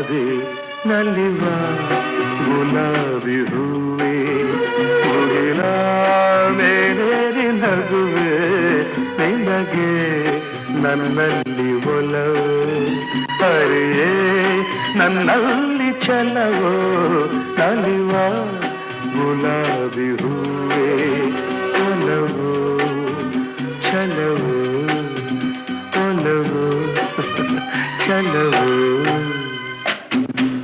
ಬಾರೆ ನಲಿವ ಗುಲಾಬಿ ಹೂವೆ ಮುಗಿಲ ಮೇಲೇರಿ ನಗುವೆ ನಿನಗೆ ನನ್ನಲ್ಲಿ ಒಲವು ಹರಿಯೇ ನನ್ನಲ್ಲಿ ಛಲವೋ ನಲಿವ ಗುಲಾಬಿ ಹೂವೆ ಒಲವು ಛಲವು ಒಲವು ಛಲವು